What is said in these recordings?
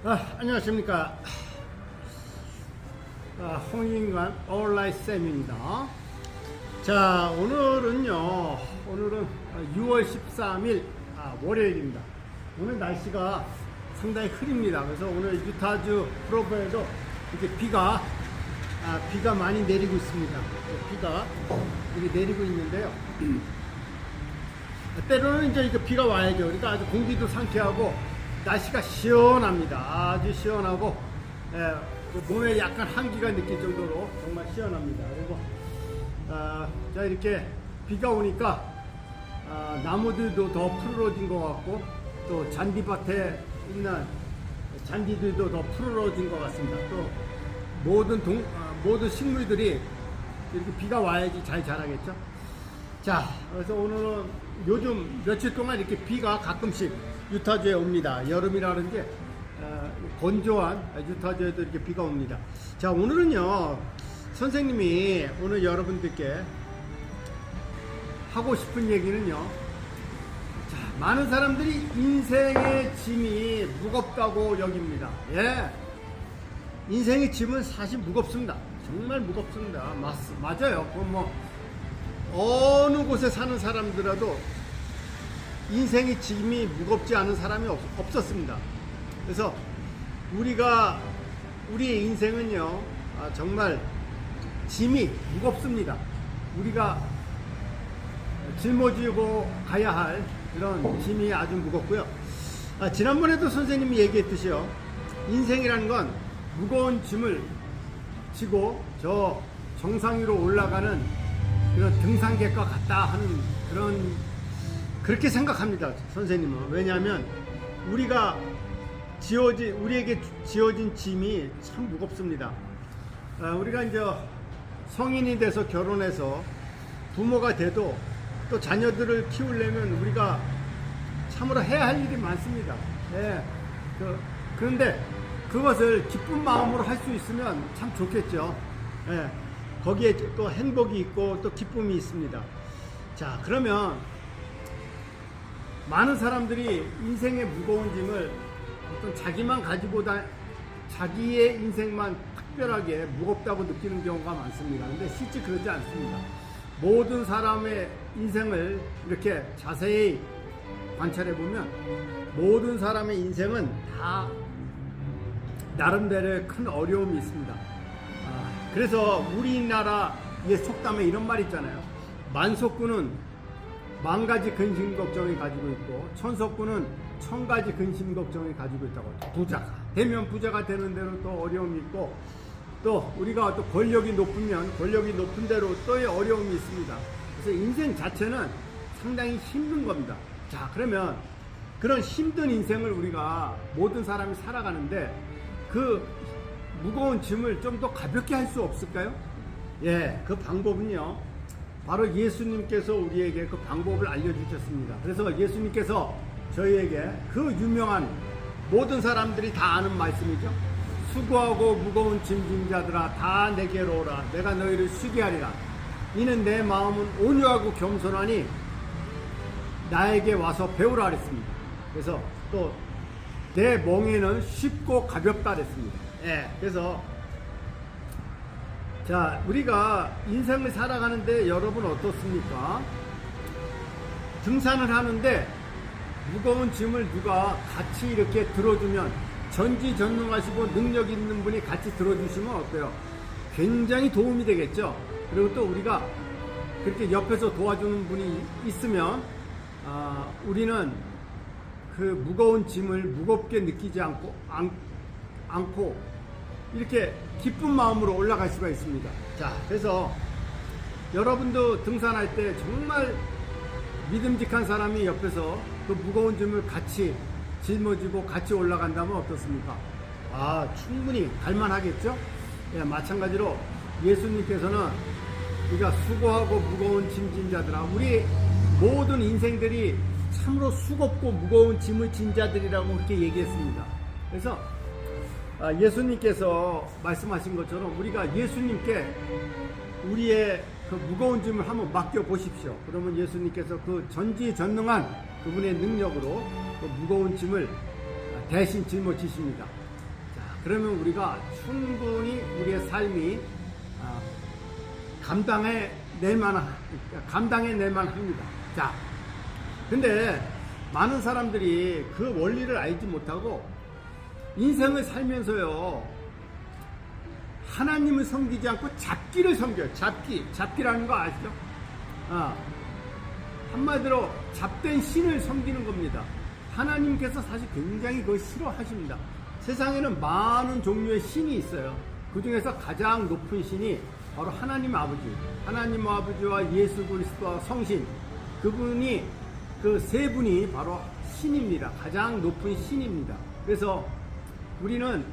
안녕하십니까. 홍인관 온라인 쌤입니다. 자, 오늘은 6월 13일 월요일입니다. 오늘 날씨가 상당히 흐립니다. 그래서 오늘 유타주 프로브에도 이렇게 비가 많이 내리고 있습니다. 비가 이렇게 내리고 있는데요. 때로는 이제 비가 와야죠. 그러니까 아주 공기도 상쾌하고 날씨가 시원합니다. 아주 시원하고 몸에 약간 한기가 느낄 정도로 정말 시원합니다. 그리고 자, 이렇게 비가 오니까 나무들도 더 푸르러진 것 같고 또 잔디밭에 있는 잔디들도 더 푸르러진 것 같습니다. 또 모든 식물들이 이렇게 비가 와야지 잘 자라겠죠. 자, 그래서 오늘은 요즘 며칠 동안 이렇게 비가 가끔씩 유타주에 옵니다. 여름이라는 게 건조한 유타주에도 이렇게 비가 옵니다. 자, 오늘은요, 선생님이 오늘 여러분들께 하고 싶은 얘기는요, 자, 많은 사람들이 인생의 짐이 무겁다고 여깁니다. 예, 인생의 짐은 사실 무겁습니다. 정말 무겁습니다. 맞아요. 어느 곳에 사는 사람들라도 인생의 짐이 무겁지 않은 사람이 없었습니다. 그래서 우리의 인생은요, 정말 짐이 무겁습니다. 우리가 짊어지고 가야 할 그런 짐이 아주 무겁고요. 지난번에도 선생님이 얘기했듯이요, 인생이라는 건 무거운 짐을 지고 저 정상 위로 올라가는 그런 등산객과 같다 하는 그렇게 생각합니다. 선생님은. 왜냐하면 우리에게 지어진 짐이 참 무겁습니다. 우리가 이제 성인이 돼서 결혼해서 부모가 돼도 또 자녀들을 키우려면 우리가 참으로 해야 할 일이 많습니다. 예. 그런데 그것을 기쁜 마음으로 할 수 있으면 참 좋겠죠. 예. 거기에 또 행복이 있고 또 기쁨이 있습니다. 자, 그러면 많은 사람들이 인생의 무거운 짐을 어떤 자기의 인생만 특별하게 무겁다고 느끼는 경우가 많습니다. 근데 실제 그렇지 않습니다. 모든 사람의 인생을 이렇게 자세히 관찰해 보면 모든 사람의 인생은 다 나름대로의 큰 어려움이 있습니다. 그래서 우리나라의 속담에 이런 말 있잖아요. 만석군은 10,000가지 근심 걱정이 가지고 있고 천석군은 1,000가지 근심 걱정이 가지고 있다고. 부자가 되는 대로 또 어려움이 있고, 또 우리가 또 권력이 높은 대로 또의 어려움이 있습니다. 그래서 인생 자체는 상당히 힘든 겁니다. 자, 그러면 그런 힘든 인생을 우리가 모든 사람이 살아가는데 그 무거운 짐을 좀 더 가볍게 할 수 없을까요? 예, 그 방법은요, 바로 예수님께서 우리에게 그 방법을 알려주셨습니다. 그래서 예수님께서 저희에게 그 유명한 모든 사람들이 다 아는 말씀이죠. 수고하고 무거운 짐진 자들아 다 내게로 오라. 내가 너희를 쉬게 하리라. 이는 내 마음은 온유하고 겸손하니 나에게 와서 배우라 그랬습니다. 그래서 또 내 멍에는 쉽고 가볍다 그랬습니다. 예, 그래서 자, 우리가 인생을 살아가는데 여러분 어떻습니까? 등산을 하는데 무거운 짐을 누가 같이 이렇게 들어주면, 전지전능하시고 능력 있는 분이 같이 들어주시면 어때요? 굉장히 도움이 되겠죠. 그리고 또 우리가 그렇게 옆에서 도와주는 분이 있으면 우리는 그 무거운 짐을 무겁게 느끼지 않고 이렇게 기쁜 마음으로 올라갈 수가 있습니다. 자, 그래서 여러분도 등산할 때 정말 믿음직한 사람이 옆에서 그 무거운 짐을 같이 짊어지고 같이 올라간다면 어떻습니까? 충분히 갈만하겠죠? 예, 마찬가지로 예수님께서는 우리가 수고하고 무거운 짐진 자들아, 우리 모든 인생들이 참으로 수고롭고 무거운 짐을 진 자들이라고 그렇게 얘기했습니다. 그래서 예수님께서 말씀하신 것처럼 우리가 예수님께 우리의 그 무거운 짐을 한번 맡겨 보십시오. 그러면 예수님께서 그 전지전능한 그분의 능력으로 그 무거운 짐을 대신 짊어지십니다. 그러면 우리가 충분히 우리의 삶이 감당해낼 만합니다. 자, 근데 많은 사람들이 그 원리를 알지 못하고 인생을 살면서요, 하나님을 섬기지 않고 잡기를 섬겨요. 잡기라는 거 아시죠? 한마디로 잡된 신을 섬기는 겁니다. 하나님께서 사실 굉장히 그걸 싫어하십니다. 세상에는 많은 종류의 신이 있어요. 그 중에서 가장 높은 신이 바로 하나님 아버지와 예수 그리스도와 성신, 그분이, 그 세 분이 바로 신입니다. 가장 높은 신입니다. 그래서 우리는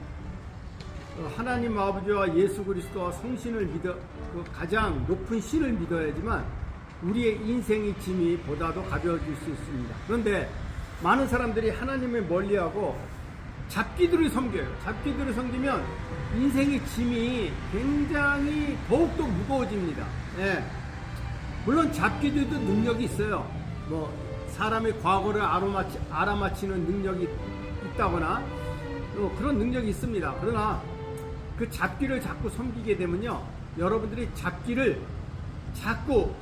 하나님 아버지와 예수 그리스도와 성신을 그 가장 높은 신을 믿어야지만 우리의 인생의 짐이 보다도 가벼워질 수 있습니다. 그런데 많은 사람들이 하나님을 멀리하고 잡기들을 섬겨요. 잡기들을 섬기면 인생의 짐이 굉장히 더욱더 무거워집니다. 예. 물론 잡기들도 능력이 있어요. 사람의 과거를 알아맞히는 능력이 있다거나 그런 능력이 있습니다. 그러나 그 잡기를 자꾸 섬기게 되면요, 여러분들이 잡기를 자꾸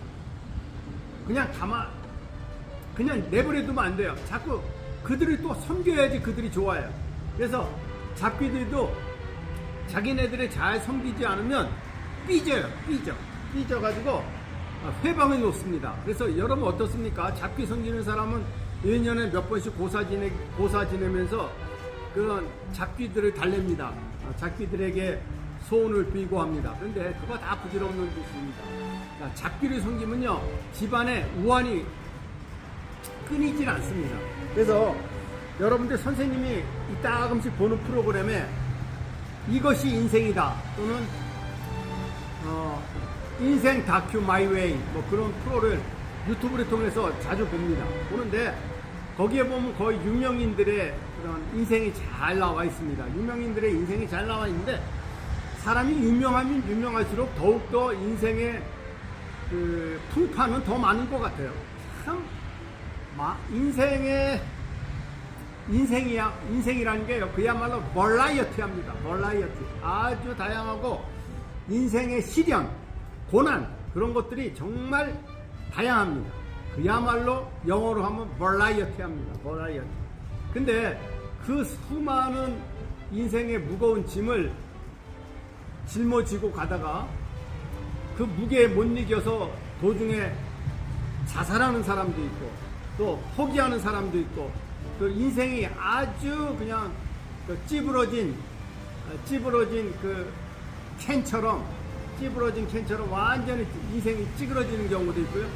그냥 내버려두면 안 돼요. 자꾸 그들을 또 섬겨야지 그들이 좋아요. 그래서 잡기들도 자기네들을 잘 섬기지 않으면 삐져가지고 회방을 놓습니다. 그래서 여러분 어떻습니까? 잡기 섬기는 사람은 1년에 몇 번씩 고사 지내면서 그런 잡기들을 달랩니다. 잡기들에게 소원을 빌고 합니다. 그런데 그거 다 부질없는 짓입니다. 잡기를 섬기면요, 집안에 우환이 끊이질 않습니다. 그래서 여러분들 선생님이 이따금씩 보는 프로그램에 이것이 인생이다 또는 인생 다큐 마이웨이 그런 프로를 유튜브를 통해서 자주 봅니다. 보는데 거기에 보면 거의 유명인들의 그런 인생이 잘 나와 있습니다. 유명인들의 인생이 잘 나와 있는데 사람이 유명하면 유명할수록 더욱더 인생의 그 풍파는 더 많은 것 같아요. 참 인생이라는 게요, 그야말로 버라이어티합니다. 아주 다양하고 인생의 시련, 고난, 그런 것들이 정말 다양합니다. 그야말로 영어로 하면 버라이어티합니다. 근데 그 수많은 인생의 무거운 짐을 짊어지고 가다가 그 무게에 못 이겨서 도중에 자살하는 사람도 있고 또 포기하는 사람도 있고, 그 인생이 아주 그냥 그 찌부러진 그 캔처럼 완전히 인생이 찌그러지는 경우도 있고요.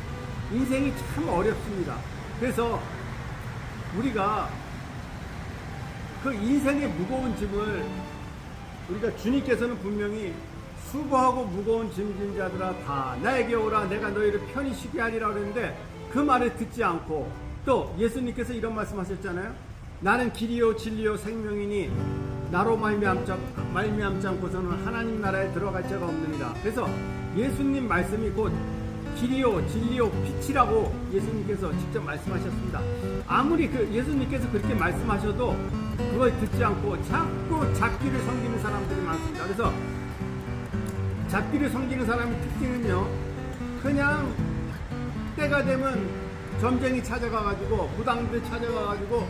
인생이 참 어렵습니다. 그래서 우리가 그 인생의 무거운 짐을, 우리가 주님께서는 분명히 수고하고 무거운 짐진 자들아 다 나에게 오라, 내가 너희를 편히 쉬게 하리라 그랬는데 그 말을 듣지 않고, 또 예수님께서 이런 말씀하셨잖아요. 나는 길이요 진리요 생명이니 나로 말미암지 않고서는 하나님 나라에 들어갈 자가 없느니라. 그래서 예수님 말씀이 곧 길이요 진리요 빛이라고 예수님께서 직접 말씀하셨습니다. 아무리 예수님께서 그렇게 말씀하셔도 그걸 듣지 않고 자꾸 잡기를 섬기는 사람들이 많습니다. 그래서 잡기를 섬기는 사람의 특징은요, 그냥 때가 되면 점쟁이 찾아가가지고 무당들 찾아가가지고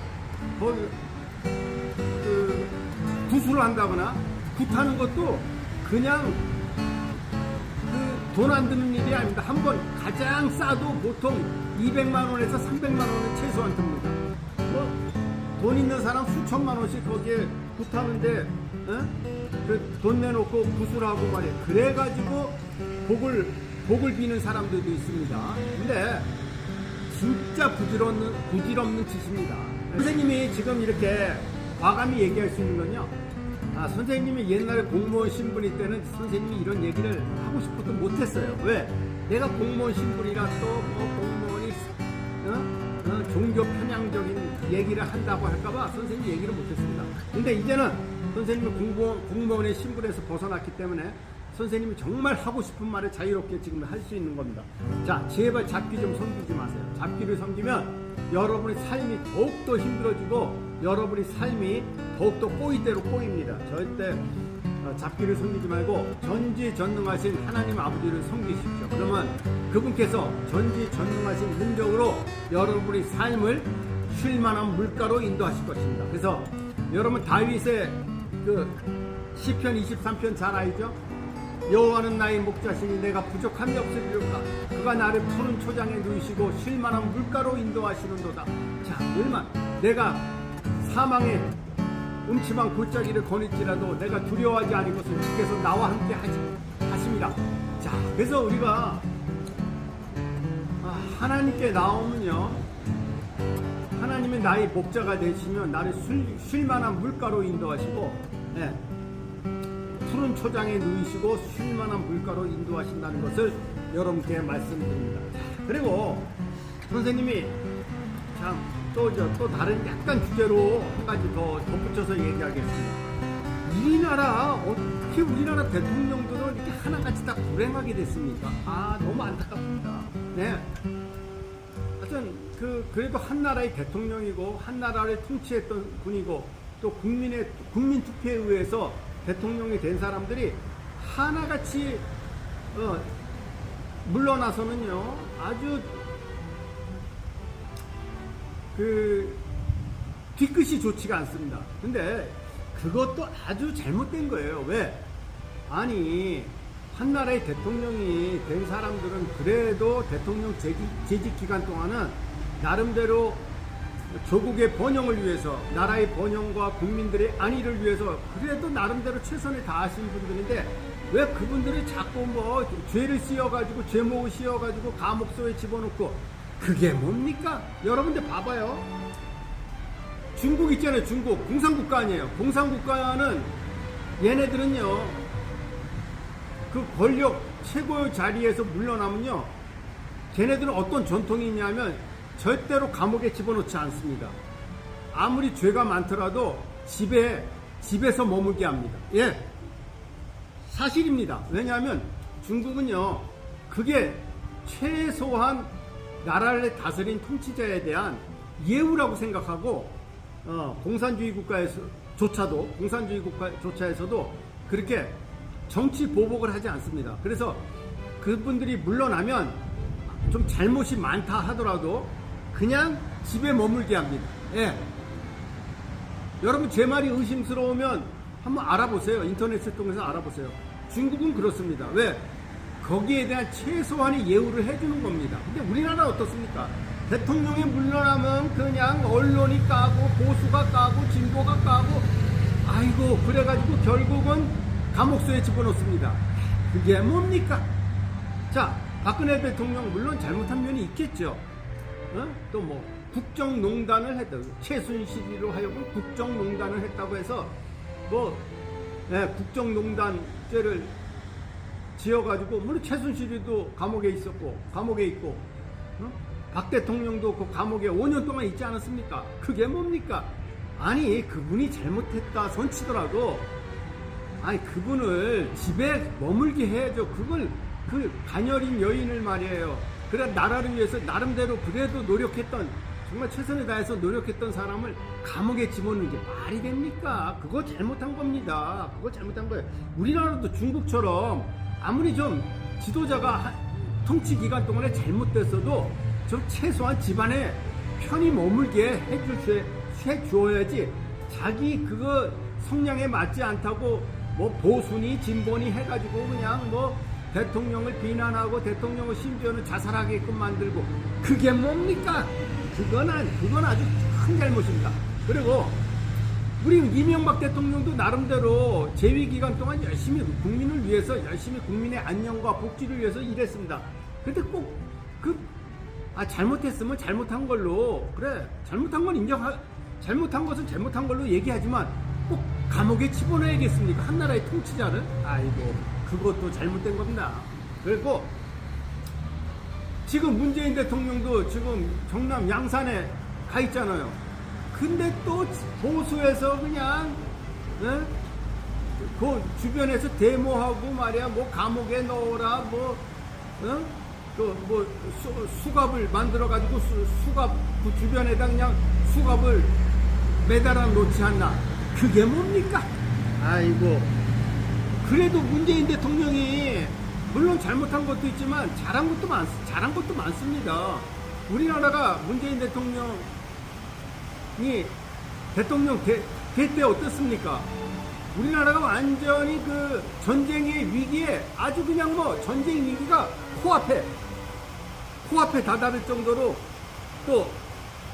구술을 한다거나 굿하는 것도 그냥 돈 안 드는 일이 아닙니다. 한번 가장 싸도 보통 200만 원에서 300만 원은 최소한 듭니다. 돈 있는 사람 수천만 원씩 거기에 굿하는데 돈 내놓고 구술하고 말이에요. 그래가지고 복을 비는 사람들도 있습니다. 근데 진짜 부질없는 짓입니다. 선생님이 지금 이렇게 과감히 얘기할 수 있는 건요, 선생님이 옛날에 공무원 신분일 때는 선생님이 이런 얘기를 하고 싶어도 못했어요. 왜? 내가 공무원 신분이라 또 공무원이 종교 편향적인 얘기를 한다고 할까봐 선생님이 얘기를 못했습니다. 근데 이제는 선생님이 공무원의 신분에서 벗어났기 때문에 선생님이 정말 하고 싶은 말을 자유롭게 지금 할 수 있는 겁니다. 자, 제발 잡기 좀 섬기지 마세요. 잡기를 섬기면 여러분의 삶이 더욱더 힘들어지고 여러분의 삶이 더욱더 꼬이대로 꼬입니다. 절대 잡기를 섬기지 말고 전지전능하신 하나님 아버지를 섬기십시오. 그러면 그분께서 전지전능하신 능력으로 여러분의 삶을 쉴만한 물가로 인도하실 것입니다. 그래서 여러분 다윗의 그 시편 23편 잘 알죠? 여호와는 나의 목자시니 내가 부족함이 없으리로다. 그가 나를 푸른 초장에 누이시고 쉴만한 물가로 인도하시는도다. 자, 얼마 내가 사망의 음침한 골짜기를 거닐지라도 내가 두려워하지 않을 것을 주께서 나와 함께 하십니다. 자, 그래서 우리가 하나님께 나오면요, 하나님의 나의 목자가 되시면 나를 쉴만한 물가로 인도하시고, 네, 푸른 초장에 누이시고 쉴만한 물가로 인도하신다는 것을 여러분께 말씀드립니다. 그리고 선생님이 또 다른 약간 주제로 한 가지 더 덧붙여서 얘기하겠습니다. 어떻게 우리나라 대통령들은 이렇게 하나같이 다 불행하게 됐습니까? 너무 안타깝습니다. 네. 하여튼 그래도 한 나라의 대통령이고 한 나라를 통치했던 분이고 또 국민 투표에 의해서 대통령이 된 사람들이 하나같이 물러나서는요, 아주 뒤끝이 좋지가 않습니다. 근데 그것도 아주 잘못된 거예요. 왜? 아니, 한 나라의 대통령이 된 사람들은 그래도 대통령 재직 기간 동안은 나름대로 조국의 번영을 위해서, 나라의 번영과 국민들의 안위를 위해서 그래도 나름대로 최선을 다하신 분들인데 왜 그분들이 자꾸 죄를 씌워가지고 죄목을 씌워가지고 감옥소에 집어넣고, 그게 뭡니까? 여러분들 봐봐요. 중국 있잖아요. 중국 공산국가 아니에요. 공산국가는 얘네들은요, 그 권력 최고의 자리에서 물러나면요, 걔네들은 어떤 전통이 있냐면 절대로 감옥에 집어넣지 않습니다. 아무리 죄가 많더라도 집에서 머물게 합니다. 예, 사실입니다. 왜냐하면 중국은요, 그게 최소한 나라를 다스린 통치자에 대한 예우라고 생각하고, 공산주의 국가조차에서도 그렇게 정치 보복을 하지 않습니다. 그래서 그분들이 물러나면 좀 잘못이 많다 하더라도 그냥 집에 머물게 합니다. 예. 여러분 제 말이 의심스러우면 한번 알아보세요. 인터넷을 통해서 알아보세요. 중국은 그렇습니다. 왜? 거기에 대한 최소한의 예우를 해주는 겁니다. 근데 우리나라는 어떻습니까? 대통령이 물러나면 그냥 언론이 까고 보수가 까고 진보가 까고, 아이고 그래가지고 결국은 감옥소에 집어넣습니다. 그게 뭡니까? 자, 박근혜 대통령 물론 잘못한 면이 있겠죠. 또 국정농단을 했다. 최순실로 하여금 국정농단을 했다고 해서 국정농단죄를 지어가지고, 물론 최순실이도 감옥에 있고, 박 대통령도 그 감옥에 5년 동안 있지 않았습니까? 그게 뭡니까? 아니, 그분이 잘못했다 손치더라도, 아니, 그분을 집에 머물게 해야죠. 그 가녀린 여인을 말이에요. 그래, 나라를 위해서 나름대로 그래도 노력했던, 정말 최선을 다해서 노력했던 사람을 감옥에 집어넣는 게 말이 됩니까? 그거 잘못한 겁니다. 그거 잘못한 거예요. 우리나라도 중국처럼 아무리 좀 지도자가 통치 기간 동안에 잘못됐어도 좀 최소한 집안에 편히 머물게 해주어야지, 자기 그거 성향에 맞지 않다고 보수니 진보니 해가지고 그냥 대통령을 비난하고 대통령을 심지어는 자살하게끔 만들고, 그게 뭡니까? 그건 아주 큰 잘못입니다. 그리고 우리 이명박 대통령도 나름대로 재위 기간 동안 열심히 국민을 위해서, 열심히 국민의 안녕과 복지를 위해서 일했습니다. 근데 꼭 잘못했으면 잘못한 걸로, 그래, 잘못한 것은 잘못한 걸로 얘기하지만 꼭 감옥에 집어넣어야겠습니까? 한 나라의 통치자를? 아이고, 그것도 잘못된 겁니다. 그리고 지금 문재인 대통령도 지금 경남 양산에 가 있잖아요. 근데 또 보수에서 그냥 그 주변에서 데모하고 말이야, 감옥에 넣어라, 수갑을 만들어 가지고 수갑 그 주변에다 그냥 수갑을 매달아 놓지 않나. 그게 뭡니까? 아이고. 그래도 문재인 대통령이 물론 잘못한 것도 있지만 잘한 것도 많습니다. 우리나라가 문재인 대통령 될 때 어떻습니까? 우리나라가 완전히 그 전쟁의 위기에 아주 그냥 뭐 전쟁 위기가 코앞에 다다를 정도로 또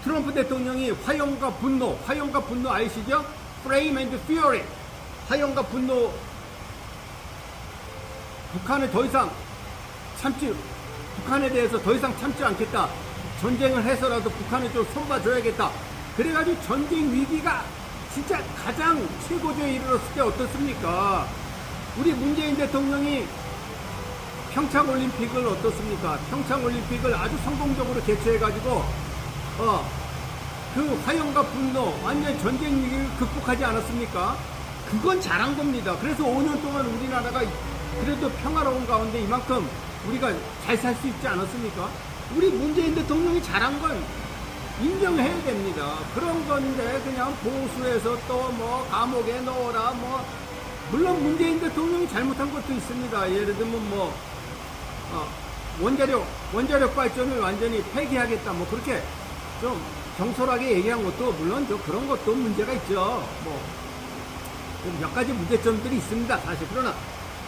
트럼프 대통령이 화염과 분노 아시죠? Flame and Fury. 화염과 분노. 북한에 대해서 더 이상 참지 않겠다. 전쟁을 해서라도 북한에 좀 손봐줘야겠다. 그래가지고 전쟁 위기가 진짜 가장 최고조에 이르렀을 때 어떻습니까? 우리 문재인 대통령이 평창올림픽을 어떻습니까? 평창올림픽을 아주 성공적으로 개최해가지고 그 화염과 분노 완전 전쟁 위기를 극복하지 않았습니까? 그건 잘한 겁니다. 그래서 5년 동안 우리나라가 그래도 평화로운 가운데 이만큼 우리가 잘 살 수 있지 않았습니까? 우리 문재인 대통령이 잘한 건 인정해야 됩니다. 그런 건데 그냥 보수해서 또 뭐 감옥에 넣어라 뭐 물론 문재인 대통령이 잘못한 것도 있습니다. 예를 들면 뭐 원자력 발전을 완전히 폐기하겠다 뭐 그렇게 좀 경솔하게 얘기한 것도 물론 그런 것도 문제가 있죠. 뭐 몇 가지 문제점들이 있습니다. 사실 그러나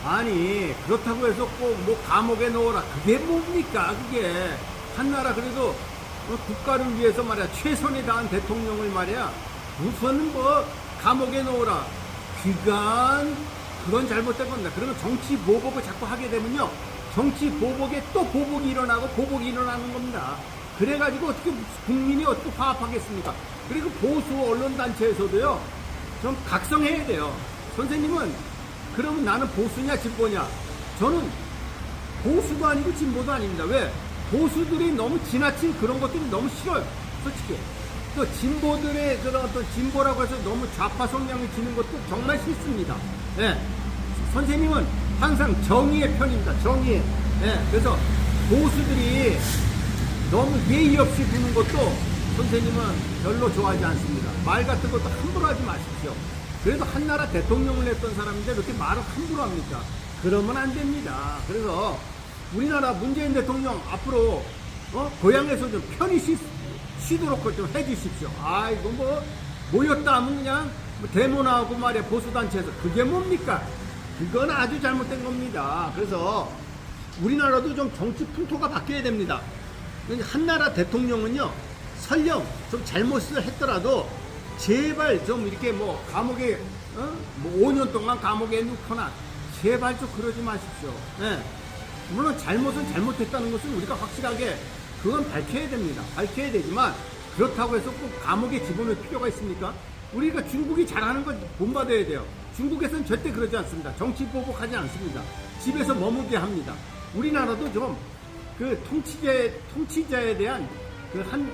아니 그렇다고 해서 꼭 뭐 감옥에 넣어라 그게 뭡니까? 그게 한나라 그래도 국가를 위해서 말이야 최선을 다한 대통령을 말이야 우선은 뭐 감옥에 넣어라 그건 잘못된 겁니다. 그러면 정치 보복을 자꾸 하게 되면요 정치 보복에 또 보복이 일어나고 보복이 일어나는 겁니다. 그래가지고 어떻게 국민이 어떻게 화합하겠습니까? 그리고 보수 언론단체에서도요 좀 각성해야 돼요. 선생님은 그러면 나는 보수냐 진보냐? 저는 보수도 아니고 진보도 아닙니다. 왜? 보수들이 너무 지나친 그런 것들이 너무 싫어요. 솔직히. 또 진보들의 그런 어떤 진보라고 해서 너무 좌파 성향을 지는 것도 정말 싫습니다. 예. 선생님은 항상 정의의 편입니다. 정의의. 예. 그래서 보수들이 너무 예의 없이 구는 것도 선생님은 별로 좋아하지 않습니다. 말 같은 것도 함부로 하지 마십시오. 그래도 한나라 대통령을 했던 사람인데 이렇게 말을 함부로 합니까? 그러면 안 됩니다. 그래서 우리나라 문재인 대통령 앞으로 고향에서 좀 편히 쉬도록 좀 해주십시오. 이거 뭐 모였다 하면 그냥 뭐 데모나하고 말이야 보수단체에서 그게 뭡니까? 그건 아주 잘못된 겁니다. 그래서 우리나라도 좀 정치 풍토가 바뀌어야 됩니다. 한나라 대통령은요 설령 좀 잘못을 했더라도 제발 좀 이렇게 뭐 감옥에 뭐 5년 동안 감옥에 넣거나 제발 좀 그러지 마십시오. 네. 물론 잘못은 잘못했다는 것은 우리가 확실하게 그건 밝혀야 됩니다. 밝혀야 되지만 그렇다고 해서 꼭 감옥에 집어넣을 필요가 있습니까? 우리가 중국이 잘하는 건 본받아야 돼요. 중국에서는 절대 그러지 않습니다. 정치 보복하지 않습니다. 집에서 머무게 합니다. 우리나라도 좀 그 통치자에 대한 그 한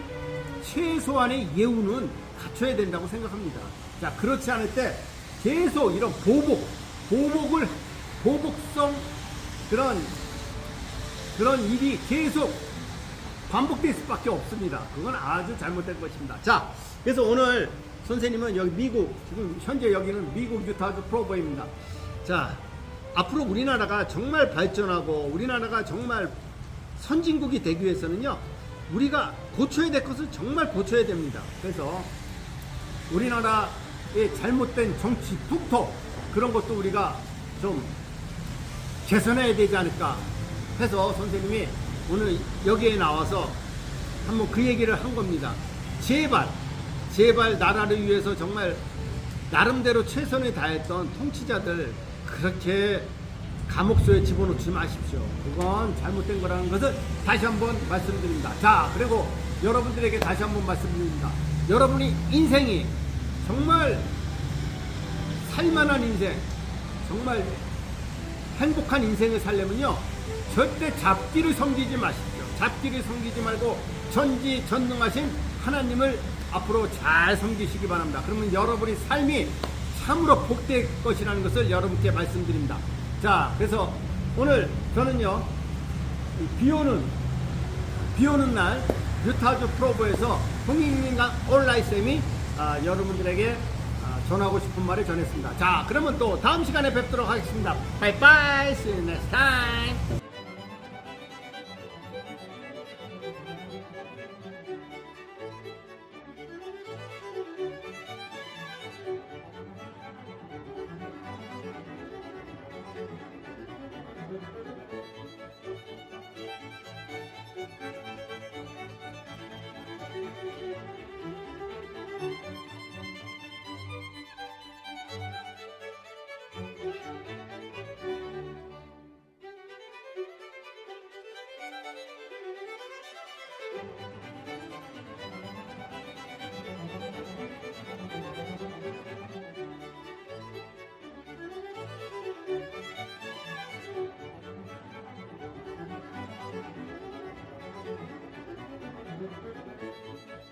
최소한의 예우는 갖춰야 된다고 생각합니다. 자, 그렇지 않을 때 계속 이런 보복성 그런 일이 계속 반복될 수밖에 없습니다. 그건 아주 잘못된 것입니다. 자, 그래서 오늘 선생님은 여기 지금 현재 여기는 미국 유타주 프로버입니다. 자, 앞으로 우리나라가 정말 발전하고 우리나라가 정말 선진국이 되기 위해서는요, 우리가 고쳐야 될 것을 정말 고쳐야 됩니다. 그래서 우리나라의 잘못된 정치 풍토 그런 것도 우리가 좀 개선해야 되지 않을까 해서 선생님이 오늘 여기에 나와서 한번 그 얘기를 한 겁니다. 제발 나라를 위해서 정말 나름대로 최선을 다했던 통치자들 그렇게 감옥소에 집어넣지 마십시오. 그건 잘못된 거라는 것을 다시 한번 말씀드립니다. 자, 그리고 여러분들에게 다시 한번 말씀드립니다. 여러분이 인생이 정말 살만한 인생, 정말 행복한 인생을 살려면요, 절대 잡기를 섬기지 마십시오. 잡기를 섬기지 말고 전지전능하신 하나님을 앞으로 잘 섬기시기 바랍니다. 그러면 여러분의 삶이 참으로 복될 것이라는 것을 여러분께 말씀드립니다. 자, 그래서 오늘 저는요, 비 오는 날 유타주 프로브에서 홍익민강 온라인 쌤이 여러분들에게 전하고 싶은 말을 전했습니다. 자, 그러면 또 다음 시간에 뵙도록 하겠습니다. 바이바이. See you next time.